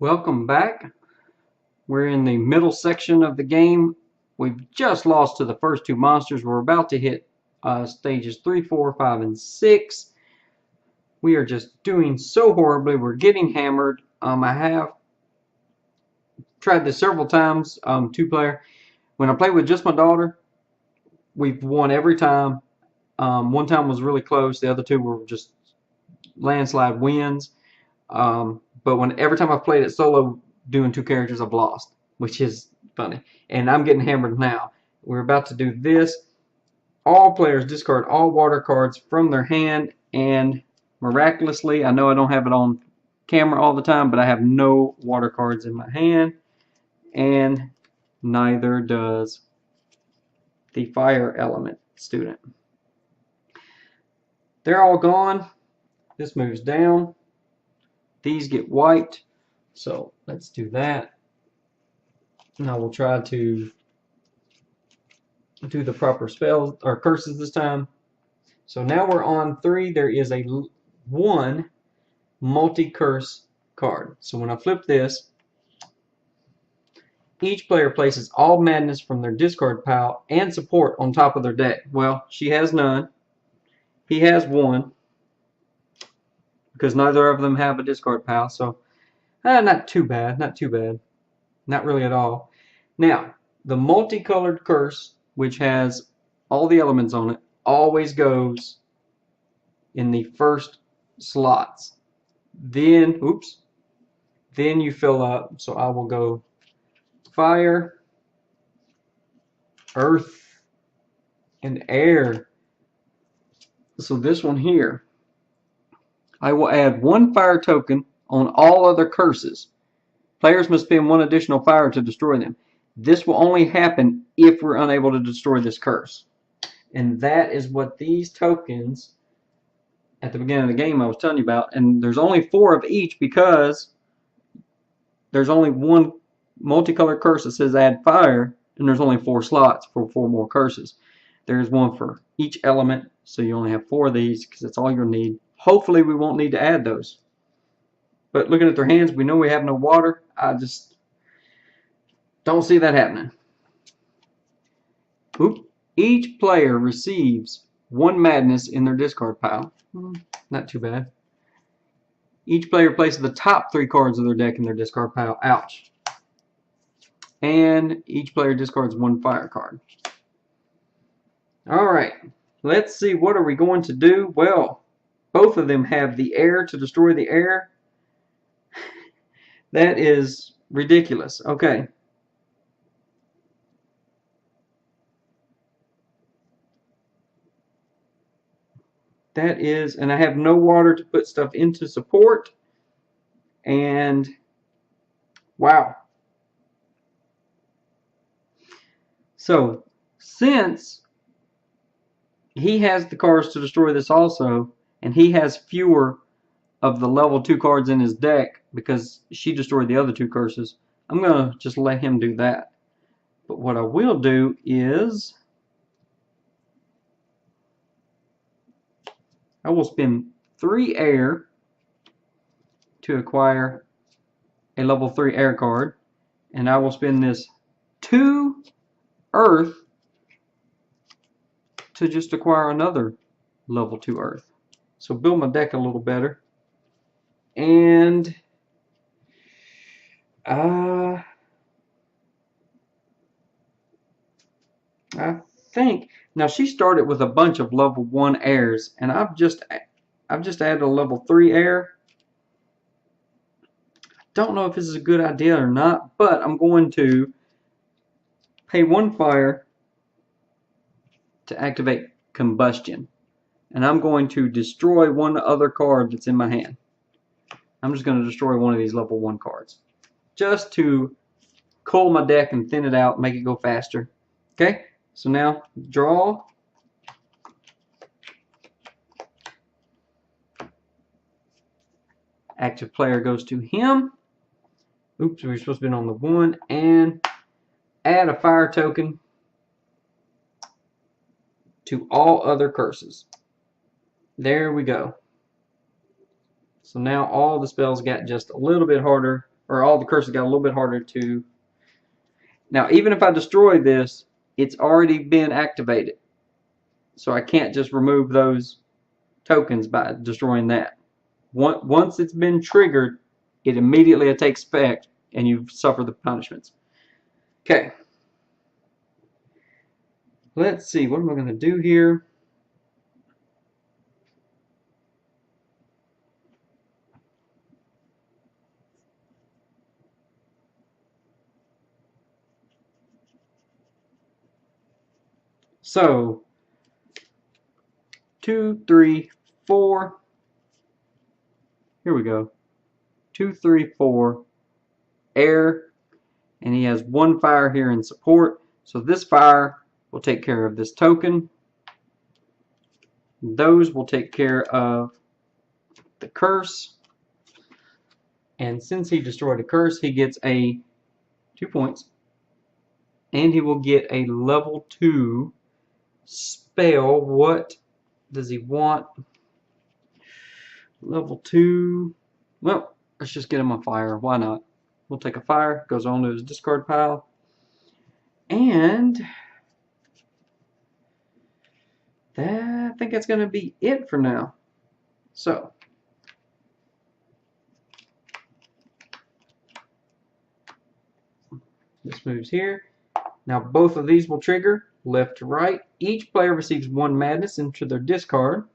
Welcome back. We're in the middle section of the game. We've just lost to the first two monsters. We're about to hit stages 3, 4, 5, and 6. We are just doing so horribly. We're getting hammered. I have tried this several times, 2-player. When I play with just my daughter, we've won every time. One time was really close. The other two were just landslide wins. But every time I've played it solo doing 2 characters, I've lost, which is funny. And I'm getting hammered now. We're about to do this. All players discard all water cards from their hand, and miraculously, I know I don't have it on camera all the time, but I have no water cards in my hand, and neither does the fire element student. They're all gone. This moves down. These get wiped, so let's do that. Now we'll try to do the proper spells or curses this time. So now we're on 3. There is a 1 multi-curse card. So when I flip this, each player places all madness from their discard pile and support on top of their deck. Well, she has none. He has 1. Because neither of them have a discard pile, so not too bad, not too bad. Not really at all. Now, the multicolored curse, which has all the elements on it, always goes in the first slots. Then, then you fill up. So I will go fire, earth, and air. So this one here, I will add 1 fire token on all other curses. Players must spend 1 additional fire to destroy them. This will only happen if we're unable to destroy this curse. And that is what these tokens at the beginning of the game I was telling you about. And there's only 4 of each because there's only 1 multicolored curse that says add fire, and there's only 4 slots for 4 more curses. There's 1 for each element, so you only have 4 of these because that's all you'll need. Hopefully we won't need to add those. But looking at their hands, we know we have no water. I just don't see that happening. Each player receives 1 madness in their discard pile. Not too bad. Each player places the top 3 cards of their deck in their discard pile. Ouch. And each player discards 1 fire card. Alright. Let's see, what are we going to do? Well, both of them have the air to destroy the air. That is ridiculous. Okay. That is, and I have no water to put stuff into support. And wow. So, since he has the cards to destroy this also, and he has fewer of the level 2 cards in his deck because she destroyed the other 2 curses, I'm going to just let him do that. But what I will do is I will spend 3 air to acquire a level 3 air card, and I will spend this 2 earth to just acquire another level 2 earth. So build my deck a little better. And I think now she started with a bunch of level 1 airs, and I've just added a level 3 air. Don't know if this is a good idea or not, but I'm going to pay 1 fire to activate combustion, and I'm going to destroy 1 other card that's in my hand. I'm just going to destroy 1 of these level 1 cards just to cool my deck and thin it out, make it go faster. Okay, so now draw. Active player goes to him. Oops, we were supposed to be on the 1, and add a fire token to all other curses. There we go. So now all the spells got just a little bit harder or all the curses got a little bit harder to. Now, even if I destroy this, it's already been activated. So I can't just remove those tokens by destroying that. Once it's been triggered, it immediately takes effect, and you suffer the punishments. Okay. Let's see, what am I going to do here? So, 2, 3, 4. Here we go. 2, 3, 4. Air. And he has 1 fire here in support. So this fire will take care of this token. Those will take care of the curse. And since he destroyed a curse, he gets 2 points. And he will get a level 2 spell. What does he want? Level 2. Well, let's just get him a fire. Why not? We'll take a fire. Goes on to his discard pile. And I think that's going to be it for now. So, this moves here. Now both of these will trigger left to right. Each player receives 1 madness into their discard.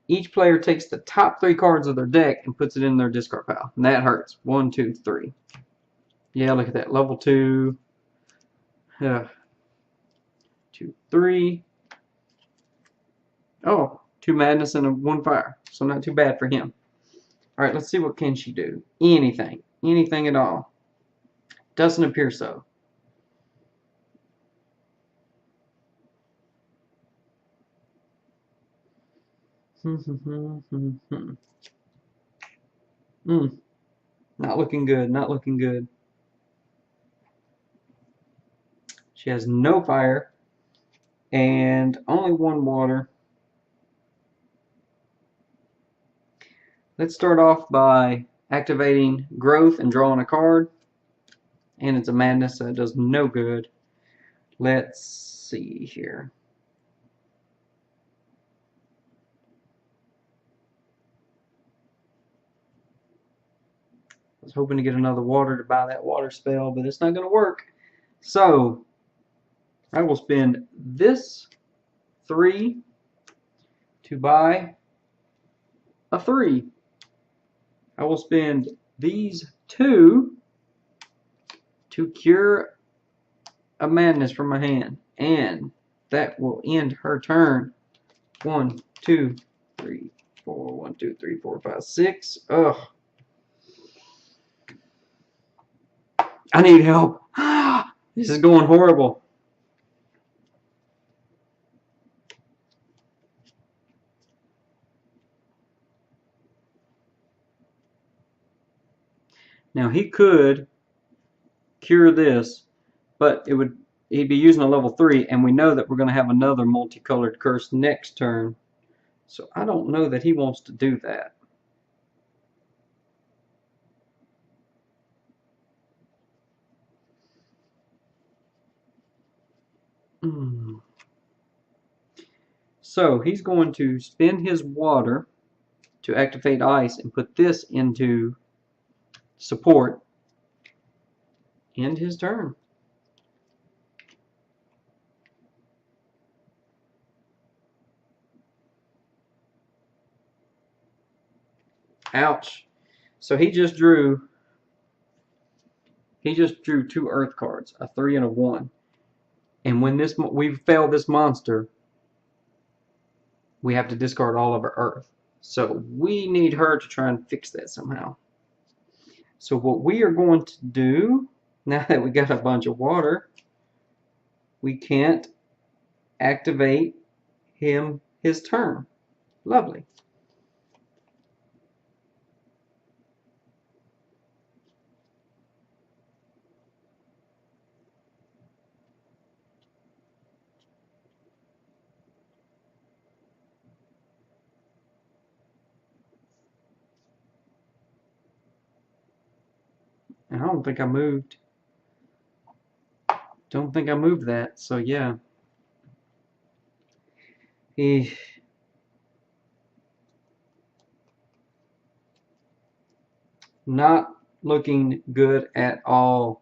Each player takes the top 3 cards of their deck and puts it in their discard pile. And that hurts. 1, 2, 3. Yeah, look at that. Level 2. 2, 3. Oh, 2 madness and 1 fire. So not too bad for him. Alright, let's see what can she do. Anything. Anything at all. Doesn't appear so. Not looking good. Not looking good. She has no fire and only 1 water. Let's start off by activating growth and drawing a card. And it's a madness, so it does no good. Let's see here. I was hoping to get another water to buy that water spell, but it's not going to work. So, I will spend this 3 to buy a 3. I will spend these 2 to cure a madness from my hand. And that will end her turn. 1, 2, 3, 4. 1, 2, 3, 4, 5, 6. Ugh. I need help. This is going horrible. Now he could cure this, but he'd be using a level 3, and we know that we're going to have another multicolored curse next turn. So I don't know that he wants to do that. So he's going to spend his water to activate ice and put this into support. End his turn. Ouch. So he just drew 2 earth cards, a 3 and a 1. And when we fail this monster, we have to discard all of our earth. So we need her to try and fix that somehow. So what we are going to do, now that we got a bunch of water, we can't activate his turn. Lovely. don't think I moved. Don't think I moved that. So yeah. Not looking good at all.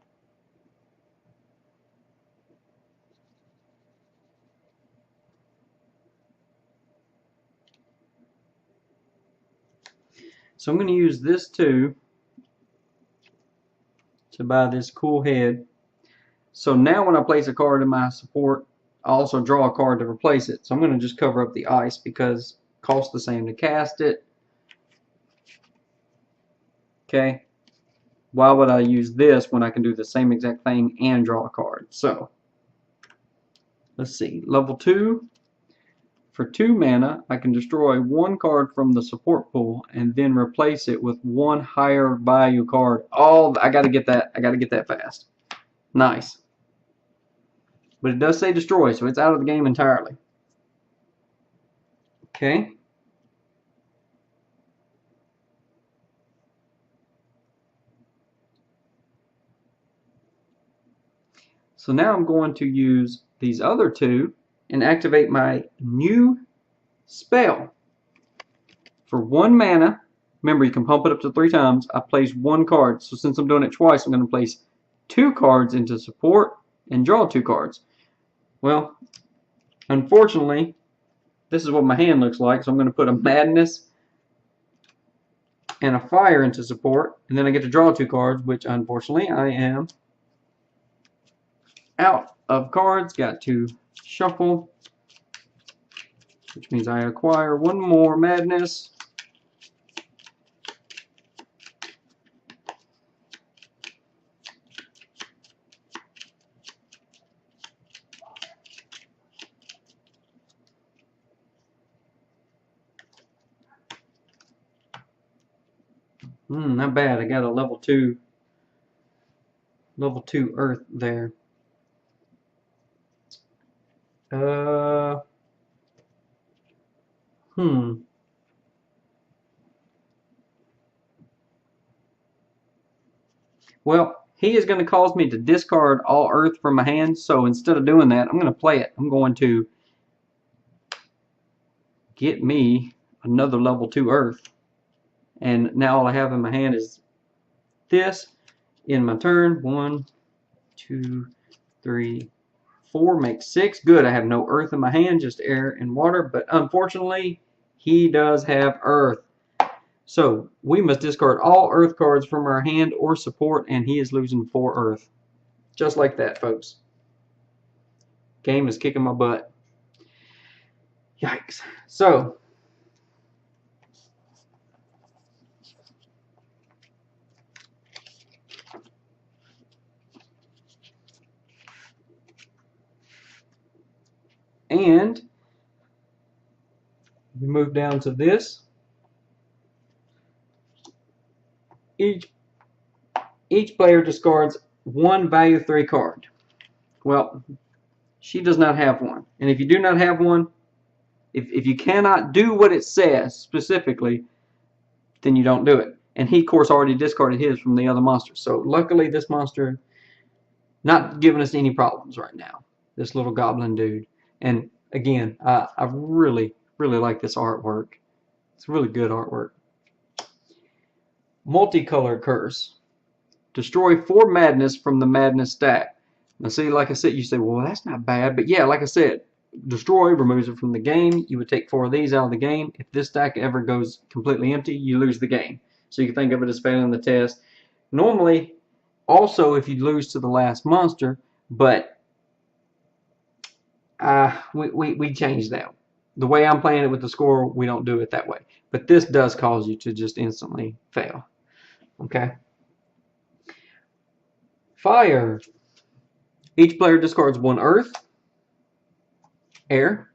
So I'm going to use this too to buy this cool head. So now when I place a card in my support, I also draw a card to replace it. So I'm going to just cover up the ice because it costs the same to cast it. Okay. Why would I use this when I can do the same exact thing and draw a card? So let's see. Level 2. For 2 mana, I can destroy 1 card from the support pool and then replace it with 1 higher value card. Oh, I gotta get that. I gotta get that fast. Nice. But it does say destroy, so it's out of the game entirely. Okay. So now I'm going to use these other 2 and activate my new spell. For 1 mana, remember you can pump it up to 3 times, I place 1 card. So since I'm doing it twice, I'm going to place 2 cards into support and draw 2 cards. Well, unfortunately, this is what my hand looks like. So I'm going to put a Madness and a Fire into support, and then I get to draw 2 cards, which unfortunately I am out of cards. Got to shuffle, which means I acquire 1 more Madness. Not bad. I got a level 2 earth there. Well, he is going to cause me to discard all earth from my hand, so instead of doing that, I'm going to play it. I'm going to get me another level 2 earth. And now all I have in my hand is this. In my turn, 1, 2, 3, 4 makes 6. Good, I have no earth in my hand, just air and water. But unfortunately, he does have earth. So we must discard all earth cards from our hand or support, and he is losing 4 earth. Just like that, folks. Game is kicking my butt. Yikes. So and we move down to this. Each player discards 1 value 3 card. Well, she does not have one. And if you do not have one, if you cannot do what it says specifically, then you don't do it. And he, of course, already discarded his from the other monster. So luckily this monster not giving us any problems right now. This little goblin dude. And again, I really, really like this artwork. It's really good artwork. Multicolor Curse. Destroy 4 Madness from the Madness stack. Now see, like I said, you say, well, that's not bad. But yeah, like I said, destroy removes it from the game. You would take 4 of these out of the game. If this stack ever goes completely empty, you lose the game. So you can think of it as failing the test. Normally, also if you lose to the last monster, but we changed that. The way I'm playing it with the score, we don't do it that way. But this does cause you to just instantly fail. Okay? Fire. Each player discards 1 earth, air.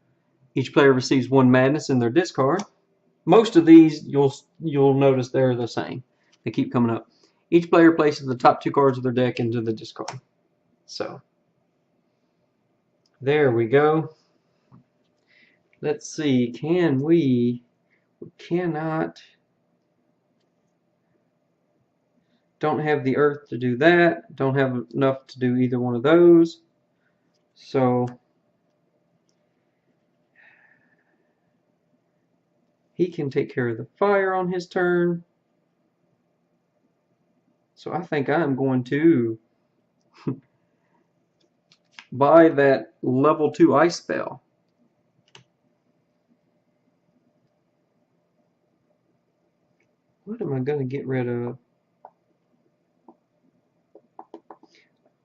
Each player receives 1 madness in their discard. Most of these you'll notice they're the same. They keep coming up. Each player places the top 2 cards of their deck into the discard. So there we go. Let's see. Can we cannot. Don't have the earth to do that. Don't have enough to do either one of those. So he can take care of the fire on his turn. So I think I'm going to buy that level 2 ice spell. What am I going to get rid of?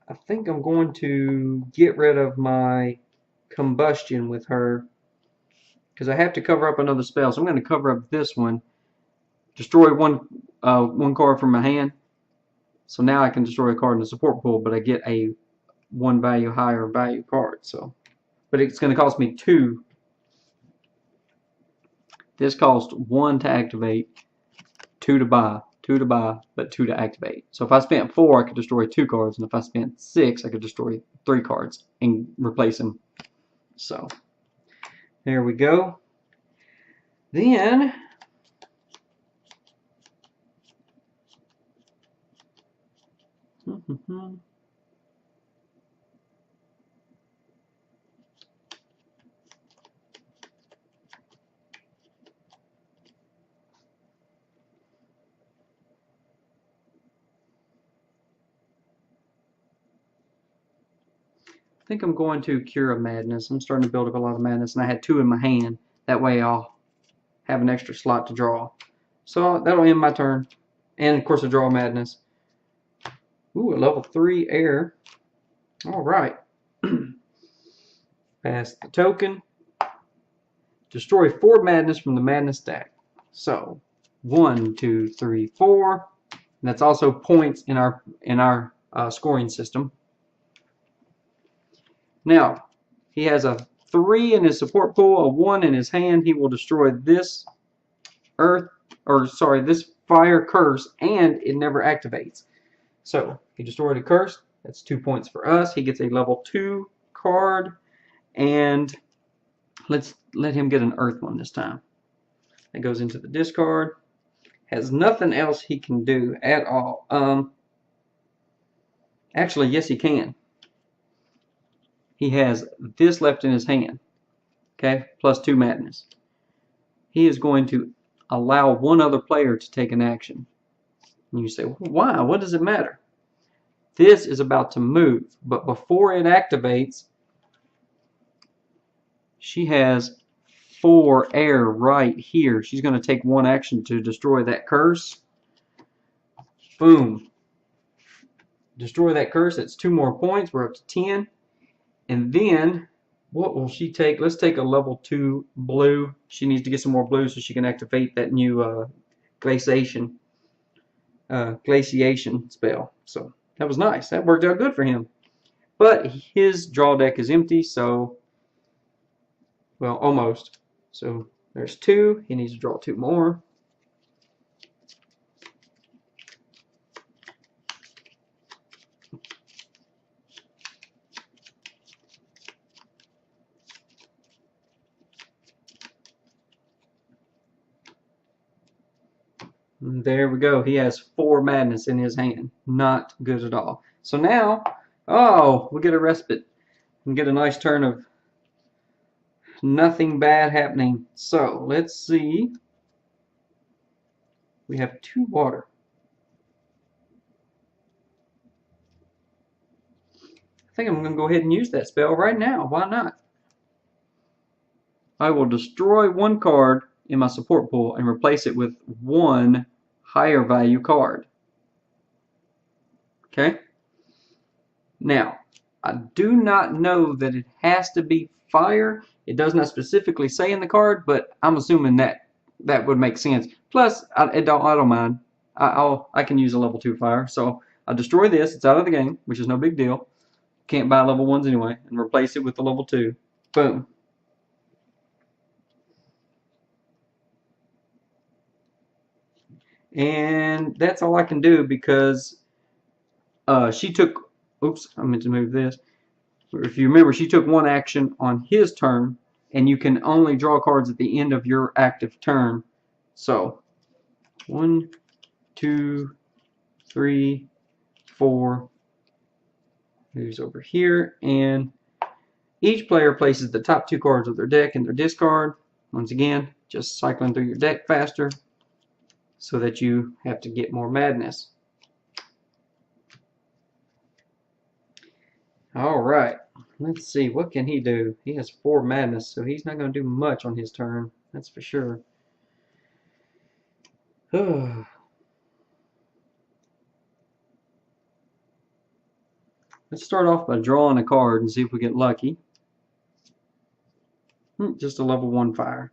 I think I'm going to get rid of my combustion with her, because I have to cover up another spell. So I'm going to cover up this one. Destroy one card from my hand. So now I can destroy a card in the support pool, but I get a 1 value higher value card. So, but it's going to cost me 2. This cost 1 to activate, 2 to buy, 2 to buy, but 2 to activate. So if I spent 4, I could destroy 2 cards, and if I spent 6, I could destroy 3 cards and replace them. So there we go. Then I think I'm going to Cure of Madness. I'm starting to build up a lot of madness, and I had 2 in my hand. That way I'll have an extra slot to draw. So that'll end my turn. And of course a draw madness. Ooh, a level 3 air. Alright. Pass the token. Destroy 4 madness from the madness stack. So 1, 2, 3, 4. And that's also points in our scoring system. Now, he has a 3 in his support pool, a 1 in his hand. He will destroy this this fire curse, and it never activates. So, he destroyed a curse. That's 2 points for us. He gets a level 2 card, and let's let him get an earth one this time. That goes into the discard. Has nothing else he can do at all. Actually, yes, he can. He has this left in his hand, okay, plus 2 madness. He is going to allow one other player to take an action. And you say, why? What does it matter? This is about to move, but before it activates, she has 4 air right here. She's going to take 1 action to destroy that curse. Boom. Destroy that curse. That's 2 more points. We're up to 10. And then, what will she take? Let's take a level 2 blue. She needs to get some more blue so she can activate that new glaciation spell. So that was nice. That worked out good for him. But his draw deck is empty, so, well, almost. So there's 2. He needs to draw 2 more. There we go. He has 4 madness in his hand. Not good at all. So now, oh, we get a respite and get a nice turn of nothing bad happening. So let's see. We have 2 water. I think I'm going to go ahead and use that spell right now. Why not? I will destroy 1 card in my support pool and replace it with 1 higher value card. Okay? Now, I do not know that it has to be fire. It does not specifically say in the card, but I'm assuming that that would make sense. Plus, I don't mind. I can use a level 2 fire. So I'll destroy this. It's out of the game, which is no big deal. Can't buy level 1s anyway, and replace it with the level 2. Boom. And that's all I can do because she took, oops, I meant to move this. If you remember, she took 1 action on his turn, and you can only draw cards at the end of your active turn. So, 1, 2, 3, 4. Moves over here, and each player places the top 2 cards of their deck in their discard. Once again, just cycling through your deck faster so that you have to get more madness. Alright, let's see, what can he do? He has 4 madness, so he's not going to do much on his turn, that's for sure. Let's start off by drawing a card and see if we get lucky. Just a level 1 fire.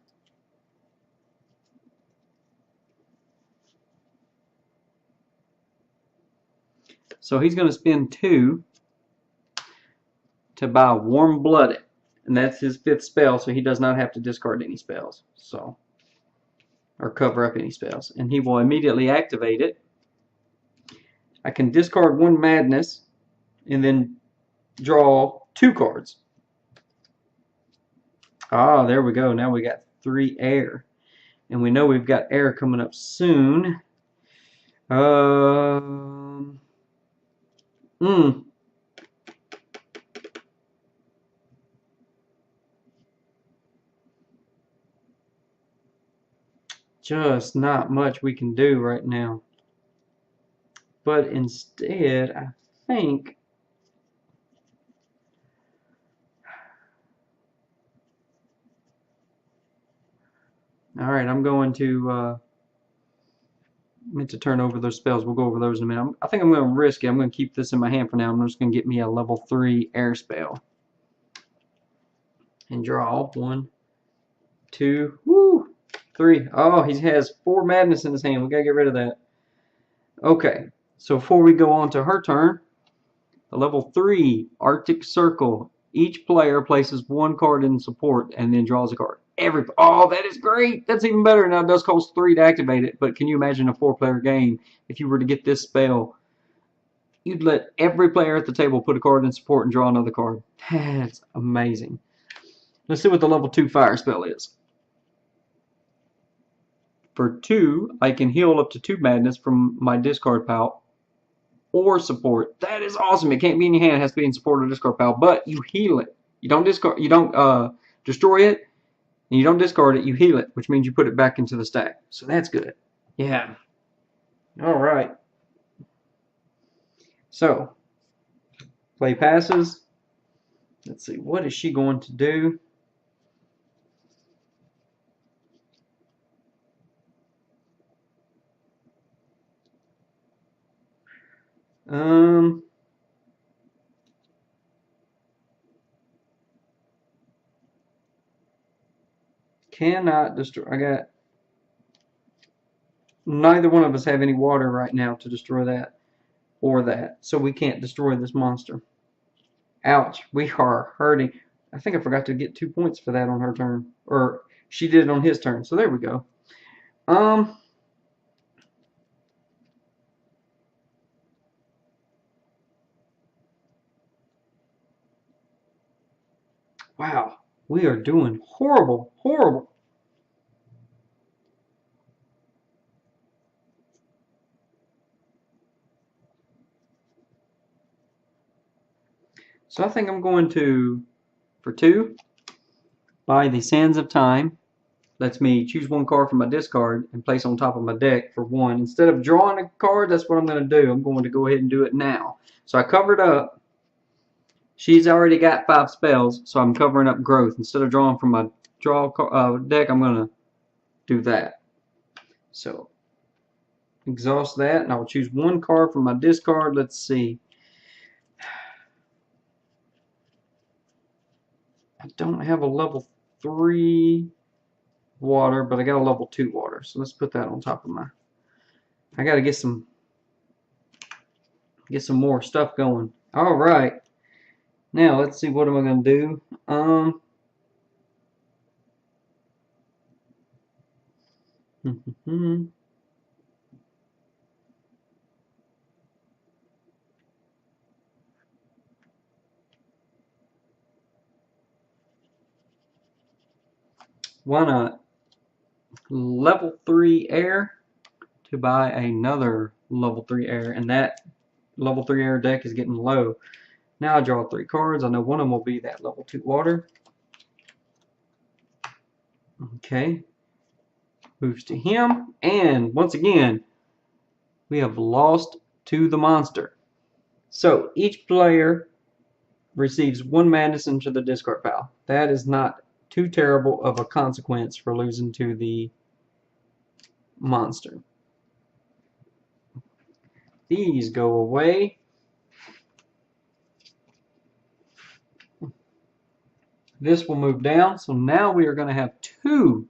So he's going to spend 2 to buy Warm Blooded. And that's his 5th spell, so he does not have to discard any spells. Or cover up any spells. And he will immediately activate it. I can discard 1 madness and then draw 2 cards. Ah, there we go. Now we got 3 air. And we know we've got air coming up soon. Just not much we can do right now. But instead, I think alright, I'm going to meant to turn over those spells. We'll go over those in a minute. I think I'm going to risk it. I'm going to keep this in my hand for now. I'm just going to get me a level 3 air spell. And draw 1, 2, 3. Oh, he has 4 madness in his hand. We got to get rid of that. Okay, so before we go on to her turn, the level 3 Arctic Circle. Each player places 1 card in support and then draws a card. Oh, that is great. That's even better. Now, it does cost 3 to activate it, but can you imagine a 4-player game if you were to get this spell? You'd let every player at the table put a card in support and draw another card. That's amazing. Let's see what the level 2 fire spell is. For 2, I can heal up to 2 madness from my discard pile or support. That is awesome. It can't be in your hand. It has to be in support or discard pile, but you heal it. You don't discard. You don't destroy it. And you don't discard it, you heal it, which means you put it back into the stack. So that's good. Yeah. Alright. So, play passes. Let's see, what is she going to do? Cannot destroy. I got neither one of us have any water right now to destroy that or that, so we can't destroy this monster. Ouch, we are hurting. I think I forgot to get 2 points for that on her turn, or she did it on his turn, so there we go. Wow, we are doing horrible, horrible. So I think I'm going to, for 2, buy the Sands of Time. Lets me choose 1 card from my discard and place on top of my deck for 1. Instead of drawing a card, that's what I'm going to do. I'm going to go ahead and do it now. So I covered up. She's already got 5 spells, so I'm covering up growth. Instead of drawing from my deck, I'm going to do that. So exhaust that, and I will choose 1 card from my discard. Let's see. I don't have a level 3 water, but I got a level 2 water. So let's put that on top of my. I got to get some more stuff going. All right. Now let's see, what am I going to do? Why not? Level 3 air to buy another level 3 air, and that level 3 air deck is getting low. Now I draw 3 cards. I know one of them will be that level 2 water. Okay. Moves to him, and once again, we have lost to the monster. So each player receives 1 madness into the discard pile. That is not too terrible of a consequence for losing to the monster. These go away. This will move down. So now we are going to have 2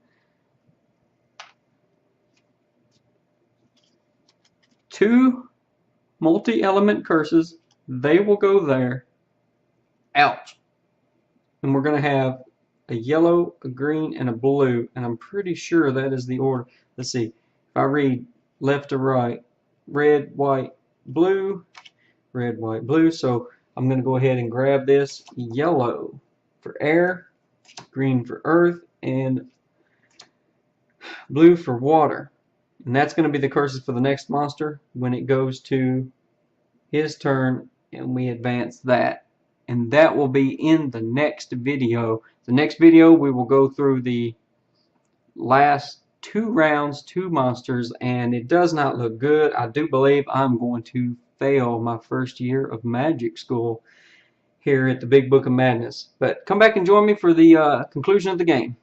multi-element curses. They will go there. Ouch. And we're going to have a yellow, a green, and a blue. And I'm pretty sure that is the order. Let's see. If I read left to right, red, white, blue, red, white, blue. So I'm going to go ahead and grab this yellow for air, green for earth, and blue for water. And that's going to be the curses for the next monster when it goes to his turn and we advance that. And that will be in the next video. The next video we will go through the last 2 rounds, 2 monsters, and it does not look good. I do believe I'm going to fail my first year of Magic School here at the Big Book of Madness. But come back and join me for the conclusion of the game.